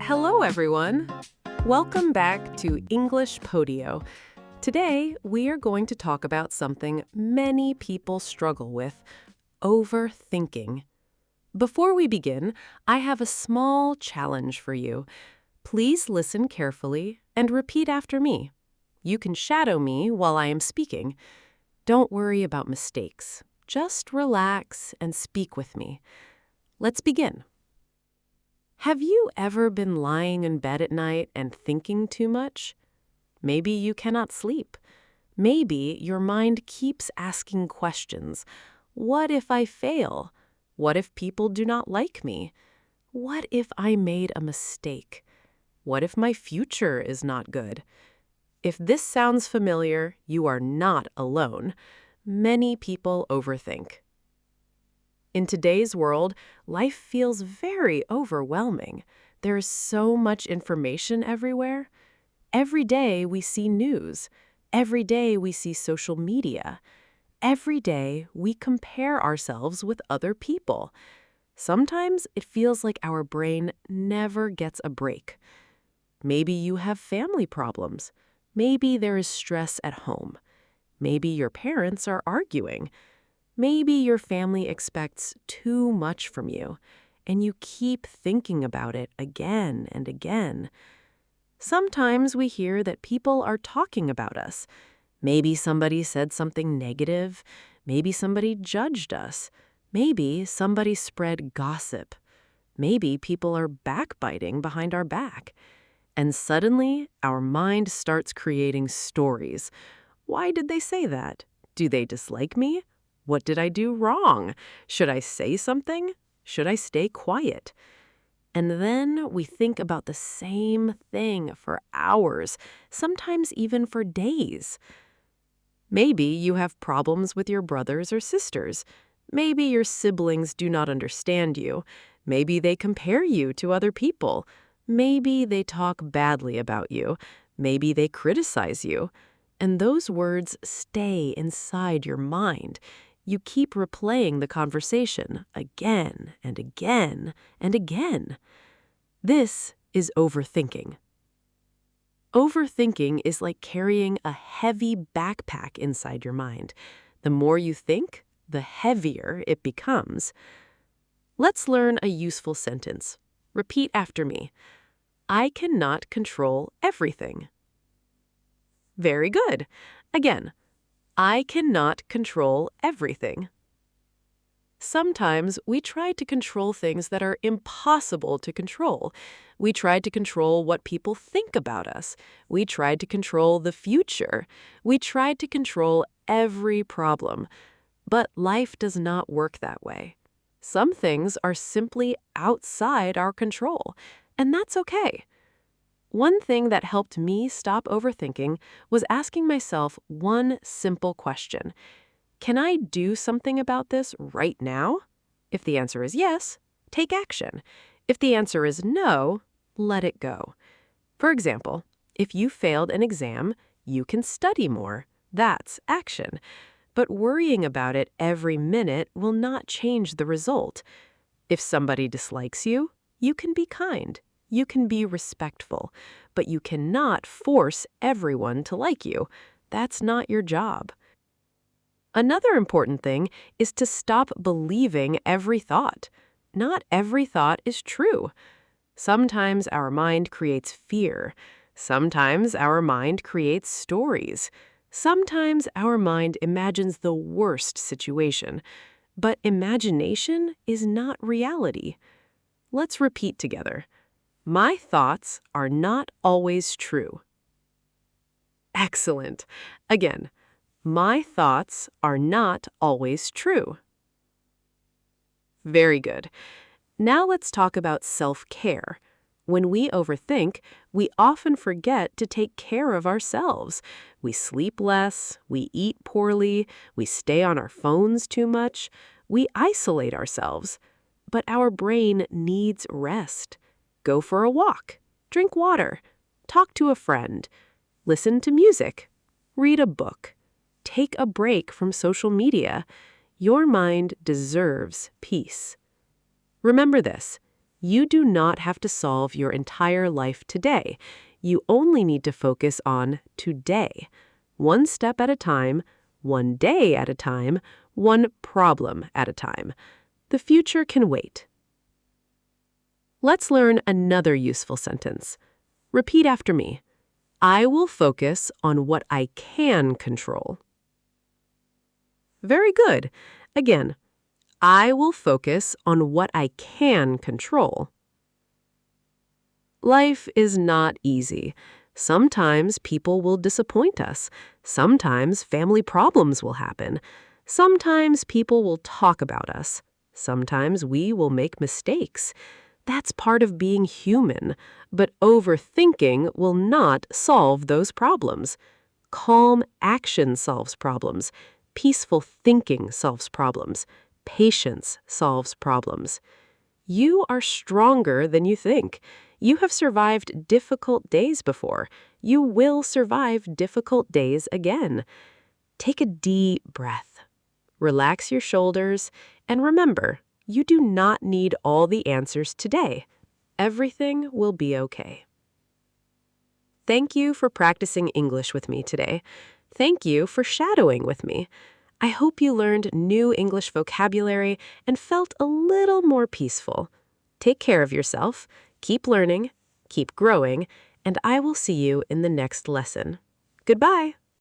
Hello, everyone. Welcome back to English Podio. Today, we are going to talk about something many people struggle with, overthinking. Before we begin, I have a small challenge for you. Please listen carefully and repeat after me. You can shadow me while I am speaking. Don't worry about mistakes. Just relax and speak with me. Let's begin. Have you ever been lying in bed at night and thinking too much? Maybe you cannot sleep. Maybe your mind keeps asking questions. What if I fail? What if people do not like me? What if I made a mistake? What if my future is not good? If this sounds familiar, you are not alone. Many people overthink. In today's world, life feels very overwhelming. There is so much information everywhere. Every day we see news. Every day we see social media. Every day we compare ourselves with other people. Sometimes it feels like our brain never gets a break. Maybe you have family problems. Maybe there is stress at home. Maybe your parents are arguing. Maybe your family expects too much from you, and you keep thinking about it again and again. Sometimes we hear that people are talking about us. Maybe somebody said something negative. Maybe somebody judged us. Maybe somebody spread gossip. Maybe people are backbiting behind our back. And suddenly, our mind starts creating stories. Why did they say that? Do they dislike me? What did I do wrong? Should I say something? Should I stay quiet? And then we think about the same thing for hours, sometimes even for days. Maybe you have problems with your brothers or sisters. Maybe your siblings do not understand you. Maybe they compare you to other people. Maybe they talk badly about you. Maybe they criticize you. And those words stay inside your mind. You keep replaying the conversation again and again and again. This is overthinking. Overthinking is like carrying a heavy backpack inside your mind. The more you think, the heavier it becomes. Let's learn a useful sentence. Repeat after me. I cannot control everything. Very good. Again. I cannot control everything. Sometimes we try to control things that are impossible to control. We try to control what people think about us. We try to control the future. We try to control every problem. But life does not work that way. Some things are simply outside our control, and that's okay. One thing that helped me stop overthinking was asking myself one simple question. Can I do something about this right now? If the answer is yes, take action. If the answer is no, let it go. For example, if you failed an exam, you can study more. That's action. But worrying about it every minute will not change the result. If somebody dislikes you, you can be kind. You can be respectful, but you cannot force everyone to like you. That's not your job. Another important thing is to stop believing every thought. Not every thought is true. Sometimes our mind creates fear. Sometimes our mind creates stories. Sometimes our mind imagines the worst situation. But imagination is not reality. Let's repeat together. My thoughts are not always true. Excellent. Again, my thoughts are not always true. Very good. Now let's talk about self-care. When we overthink, we often forget to take care of ourselves. We sleep less, we eat poorly, we stay on our phones too much, we isolate ourselves. But our brain needs rest. Go for a walk, drink water, talk to a friend, listen to music, read a book, take a break from social media. Your mind deserves peace. Remember this, You do not have to solve your entire life today. You only need to focus on today. One step at a time, one day at a time, one problem at a time. The future can wait. Let's learn another useful sentence. Repeat after me. I will focus on what I can control. Very good. Again, I will focus on what I can control. Life is not easy. Sometimes people will disappoint us. Sometimes family problems will happen. Sometimes people will talk about us. Sometimes we will make mistakes. That's part of being human, but overthinking will not solve those problems. Calm action solves problems. Peaceful thinking solves problems. Patience solves problems. You are stronger than you think. You have survived difficult days before. You will survive difficult days again. Take a deep breath. Relax your shoulders, and remember, you do not need all the answers today. Everything will be okay. Thank you for practicing English with me today. Thank you for shadowing with me. I hope you learned new English vocabulary and felt a little more peaceful. Take care of yourself, keep learning, keep growing, and I will see you in the next lesson. Goodbye.